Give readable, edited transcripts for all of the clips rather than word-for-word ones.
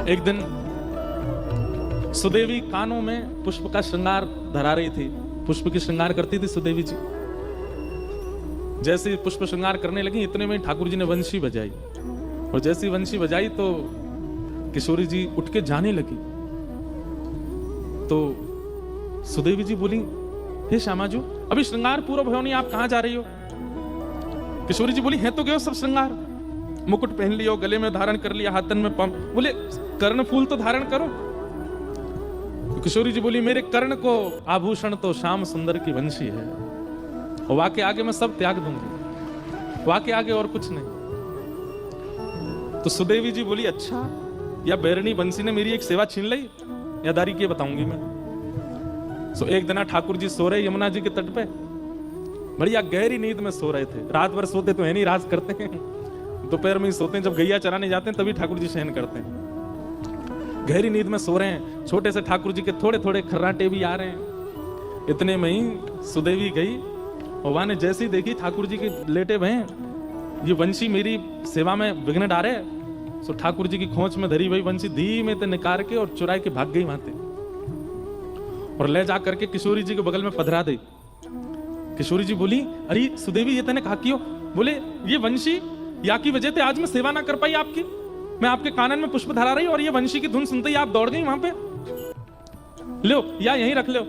एक दिन सुदेवी कानों में पुष्प का श्रृंगार धरा रही थी। पुष्प की श्रृंगार करती थी सुदेवी जी। जैसे पुष्प श्रृंगार करने लगी, इतने में ठाकुर जी ने वंशी बजाई, और जैसी वंशी बजाई तो किशोरी जी उठ के जाने लगी। तो सुदेवी जी बोली, हे श्यामाजू, अभी श्रृंगार पूरा भयो नहीं, आप कहां जा रही हो? किशोरी जी बोली, है तो गयो सब श्रृंगार, मुकुट पहन लियो, गले में धारण कर लिया, हाथन में पंप। बोले, कर्ण फूल तो धारण करो। तो किशोरी जी बोली, मेरे कर्ण को आभूषण तो श्याम सुंदर की वंशी है, और वाके आगे मैं सब त्याग दूंगी, वाके आगे और कुछ नहीं। तो सुदेवी जी बोली, अच्छा, या बैरनी बंसी ने मेरी एक सेवा छीन ली, या दारी के बताऊंगी मैं। सो एक दिन ठाकुर जी सो रहे यमुना जी के तट पे, बढ़िया गहरी नींद में सो रहे थे। रात भर सोते तो है नहीं, राज करते हैं, दोपहर में ही सोते हैं, जब गैया चराने जाते हैं तभी ठाकुर जी शयन करते हैं। गहरी नींद में सो रहे हैं, छोटे से ठाकुर जी के थोड़े थोड़े खर्राटे भी आ रहे हैं। इतने में ही सुदेवी गई, और वहां ने जैसी देखी ठाकुर जी के लेटे भय, ये वंशी मेरी सेवा में विघ्न डारे। सो ठाकुर जी की खोंच में धरी हुई वंशी धीमे से निकाल के और चुराई के भाग गई वहां से, और ले जा करके किशोरी जी के बगल में पधरा दी। किशोरी जी बोली, अरे सुदेवी, ये तने कहा क्यों? बोले, ये वंशी या की वजह से आज मैं सेवा ना कर पाई आपकी। मैं आपके कानन में पुष्प धरा रही, और ये वंशी की धुन सुनते ही आप दौड़ गई वहां पे। लो, या यहीं रख लो,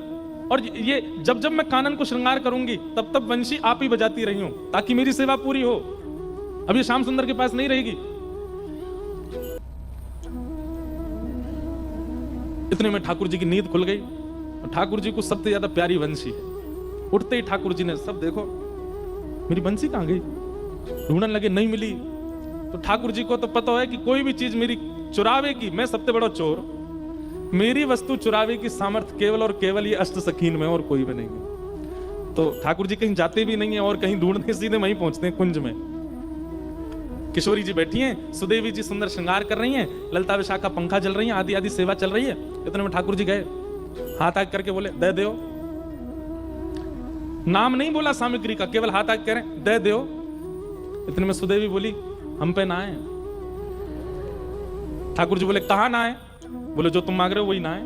और ये जब जब मैं कानन को श्रृंगार करूंगी तब तब वंशी आप ही बजाती रही हूं, ताकि मेरी सेवा पूरी हो। अब ये श्याम सुंदर के पास नहीं रहेगी। इतने में ठाकुर जी की नींद खुल गई, और ठाकुर जी को सबसे ज्यादा प्यारी वंशी है। उठते ही ठाकुर जी ने सब देखो, मेरी बंसी कहां गई? ढूंढने लगे, नहीं मिली। तो ठाकुर जी को तो पता है कि कोई भी चीज मेरी चुरावे की, मैं सबसे बड़ा चोर, मेरी वस्तु चुरावे की सामर्थ्य केवल और केवल ये अष्ट सखीन में, और कोई भी नहीं है। तो ठाकुर जी कहीं जाते भी नहीं है, और कहीं ढूंढते सीधे वहीं पहुंचते हैं कुंज में। किशोरी जी बैठी हैं, सुदेवी जी सुंदर श्रृंगार कर रही हैं, ललता विशाखा पंखा जल रही है, आदि आदि सेवा चल रही है। इतने में ठाकुर जी गए, हाथ आग करके बोले, दे दो। नाम नहीं बोला सामग्री का, केवल हाथ आग करें, दे दो। इतने में सुदेवी बोली, हम पे ना आए। ठाकुर जी बोले, कहां ना आए? बोले, जो तुम मांग रहे हो वही ना आए।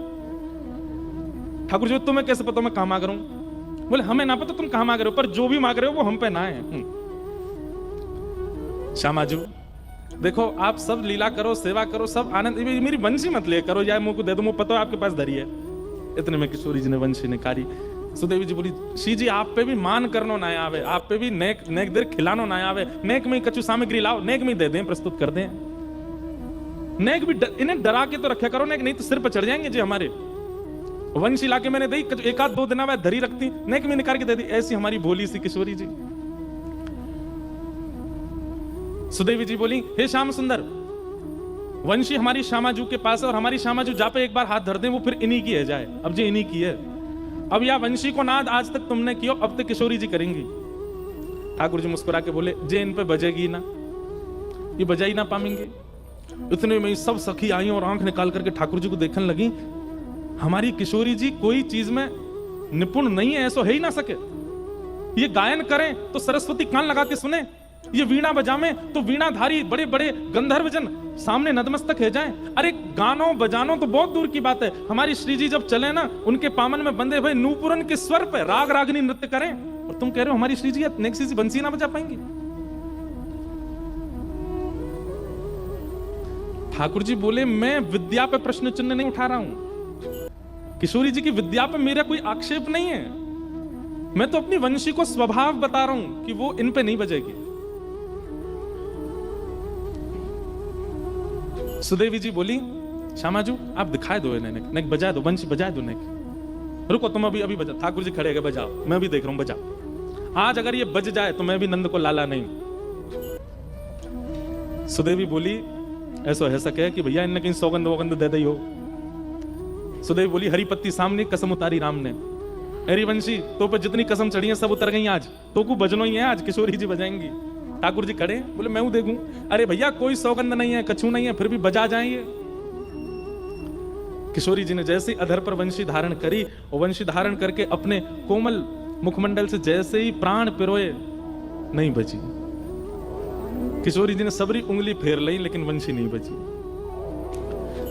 ठाकुर जी, तुम्हें कैसे पता मैं कहां मांग रहा हूं? बोले, हमें ना पता तुम कहां मांग रहे हो, पर जो भी मांग रहे हो वो हम पे ना आए। श्यामाजू, देखो, आप सब लीला करो, सेवा करो, सब आनंद, मेरी वंशी मत ले करो, या मुंह को दे दो, मुंह पता है आपके पास धरी है। इतने में किशोरी जी ने वंशी निकाली। सुदेवी जी बोली, शी जी, आप पे भी मान करनो ना आवे, आप पे भी नेक नेक देर खिलानो ना आवे, नेक में कछु सामग्री लाओ, नेक में दे दें, प्रस्तुत कर दें। नेक भी इन्हें डरा के तो रखा करो, नेक नहीं तो सिर पर चढ़ जाएंगे जी हमारे। वंशी लाके मैंने दी, एक आध दो दिन बाद धरी रखती, नेक में निकाल के दे दी। ऐसी हमारी भोली सी किशोरी जी। सुदेवी जी बोली, हे श्याम सुंदर, वंशी हमारी श्यामाजू के पास है, और हमारी श्यामाजू जा पे एक बार हाथ धर दे, वो फिर इन्हीं की है जाए। अब जी इन्हीं की है। अब या वंशी को नाद आज तक तुमने किया, अब तक किशोरी जी करेंगी। ठाकुर जी मुस्कुरा के बोले, जे इन पे बजेगी ना, ये बजा ही ना पाएंगे। इतने में सब सखी आई और आंख निकाल करके ठाकुर जी को देखने लगी। हमारी किशोरी जी कोई चीज में निपुण नहीं है, ऐसा है ही ना सके। ये गायन करें तो सरस्वती कान लगा के सुने, ये वीणा बजावे तो वीणाधारी बड़े बड़े गंधर्वजन सामने नतमस्तक है जाएं। अरे गानों बजानों तो बहुत दूर की बात है, हमारी श्री जी जब चले ना, उनके पामन में बंधे हुए नूपुरन के स्वर पे राग रागनी नृत्य करें, और तुम कह रहे हो हमारी श्री जी नेक्स्ट सी बंसी ना बजा पाएंगी। ठाकुर जी बोले, मैं विद्या पे प्रश्न चिन्ह नहीं उठा रहा हूं, किशोरी जी की विद्या पे मेरा कोई आक्षेप नहीं है, मैं तो अपनी वंशी को स्वभाव बता रहा हूं कि वो इन पे नहीं बजेगी। सुदेवी जी बोली, श्यामाजू, आप दिखाए दो इन्हें, नेक बजा दो, वंशी बजा दो नेक। रुको, तुम अभी अभी बजा। ठाकुर जी खड़े गए, बजाओ, मैं भी देख रहा हूं, बजाओ। आज अगर ये बज जाए तो मैं भी नंद को लाला नहीं। सुदेवी बोली, ऐसा है सके कि भैया इनने कहीं सौगंध वोगंध दे दी हो। सुदेवी बोली, हरी पत्ती सामने कसम उतारी राम ने। अरे वंशी, तो पे जितनी कसम चढ़ी है सब उतर गई आज, तो को बजनो ही है आज, किशोरी जी बजाएंगी। ठाकुर जी खड़े, बोले, मैं हूं देखूं। अरे भैया, कोई सौगंध नहीं है, कछु नहीं है, फिर भी बजा जाएंगे। किशोरी जी ने जैसे अधर पर वंशी धारण करी, और वंशी धारण करके अपने कोमल मुखमंडल से जैसे ही प्राण पिरोए, नहीं बजी। किशोरी जी ने सबरी उंगली फेर ली, लेकिन वंशी नहीं बजी।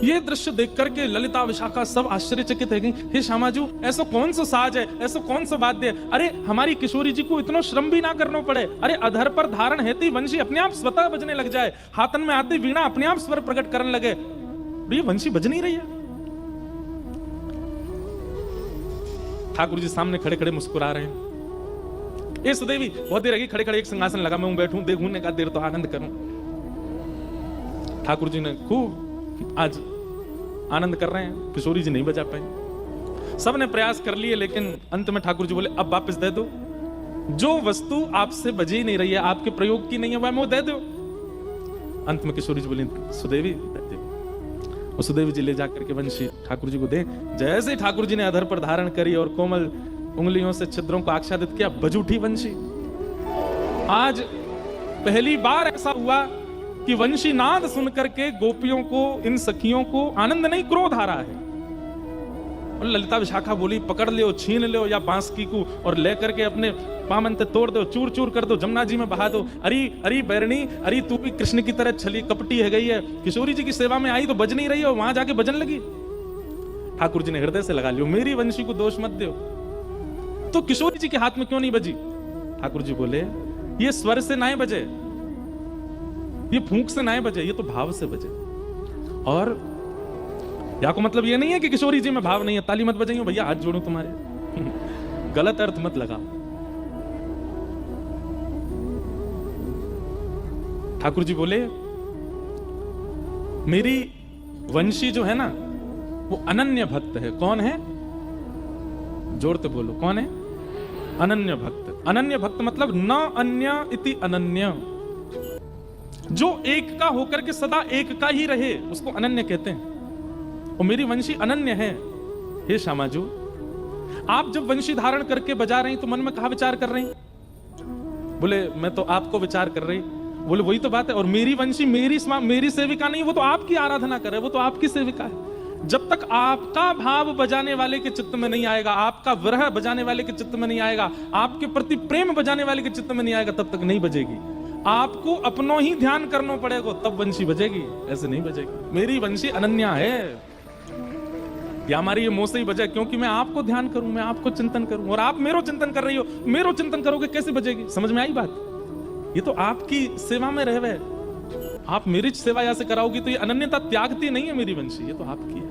ये दृश्य देख करके ललिता विशाखा सब आश्चर्यचकित है गई। हे श्यामाजू, ऐसा कौन सा साज है, ऐसा कौन सा वाद्य है? अरे हमारी किशोरी जी को इतना श्रम भी ना करना पड़े। अरे अधर पर धारण हेती वंशी अपने आप स्वतः बजने लग जाए, हाथन में आती वीणा अपने आप स्वर प्रकट करने लगे। ये वंशी बज नहीं रही है। ठाकुर जी सामने खड़े खड़े मुस्कुरा रहे हैं। ए सुदेवी, बहुत देर लगी खड़े खड़े, एक सिंहासन लगा, मैं बैठूं देखूं, ने कहा देर तो आनंद करूं। ठाकुर जी ने खूब आज आनंद कर रहे हैं, किशोरी जी नहीं बजा पाई। सबने प्रयास कर लिए, लेकिन अंत में ठाकुर जी बोले अब वापस दे दो, जो वस्तु आपसे बजी ही नहीं रही है, आपके प्रयोग की नहीं है, वह दे दो। अंत में किशोरी जी बोली सुदेवी दे। और सुदेवी जी ले जाकर के वंशी ठाकुर जी को दे। जैसे ठाकुर जी ने अधर पर धारण करी और कोमल उंगलियों से छिद्रों को आच्छादित किया, बज उठी वंशी। आज पहली बार ऐसा हुआ कि वंशी नाद सुनकर के गोपियों को, इन सखियों को आनंद नहीं क्रोध आ रहा है। और ललिता विशाखा बोली पकड़ लो, छीन लो या बांसुरी को और लेकर के अपने पामन ते तोड़ दो, चूर चूर कर दो, जमुना जी में बहा दो। अरे अरे बैरणी, अरे तू भी कृष्ण की तरह छली कपटी है गई है, किशोरी जी की सेवा में आई तो बज नहीं रही हो, वहां जाके बजन लगी। ठाकुर जी ने हृदय से लगा लियो, मेरी वंशी को दोष मत दो, तो किशोरी जी के हाथ में क्यों नहीं बजी? ठाकुर जी बोले ये स्वर से ना बजे, ये फूंक से ना बजे, ये तो भाव से बजे। और या को मतलब ये नहीं है कि किशोरी जी में भाव नहीं है, ताली मत बजाइयो भैया, हाथ जोड़ो तुम्हारे। गलत अर्थ मत लगा। ठाकुर जी बोले मेरी वंशी जो है ना वो अनन्य भक्त है। कौन है? जोड़ते बोलो, कौन है? अनन्य भक्त। अनन्य भक्त मतलब न अन्य इति अनन्य, जो एक का होकर के सदा एक का ही रहे, उसको अनन्य कहते हैं। और मेरी वंशी अनन्य है। हे श्यामाजू, आप जब वंशी धारण करके बजा रही तो मन में कहा विचार कर रही? बोले मैं तो आपको विचार कर रही। बोले वही तो बात है। और मेरी वंशी मेरी सेविका नहीं, वो तो आपकी आराधना करे, वो तो आपकी सेविका है। जब तक आपका भाव बजाने वाले के चित्त में नहीं आएगा, आपका विरह बजाने वाले के चित्त में नहीं आएगा, आपके प्रति प्रेम बजाने वाले के चित्त में नहीं आएगा, तब तक नहीं बजेगी। आपको अपनो ही ध्यान करना पड़ेगा, तब वंशी बजेगी, ऐसे नहीं बजेगी। मेरी वंशी अनन्या है। या हमारी ये मुंह से ही बजे क्योंकि मैं आपको ध्यान करूं, मैं आपको चिंतन करूं, और आप मेरो चिंतन कर रही हो, मेरो चिंतन करोगे कैसे बजेगी? समझ में आई बात? ये तो आपकी सेवा में रहे, आप मेरी सेवा ऐसे कराओगी तो ये अनन्यता त्यागती नहीं है मेरी वंशी, ये तो आपकी है।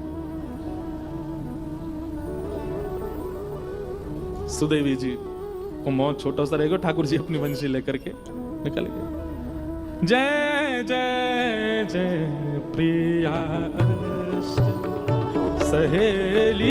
सुदेवी जी को मोह छोटा सा रहेगा, ठाकुर जी अपनी वंशी लेकर के निकल गए। जय जय जय प्रिया सहेली।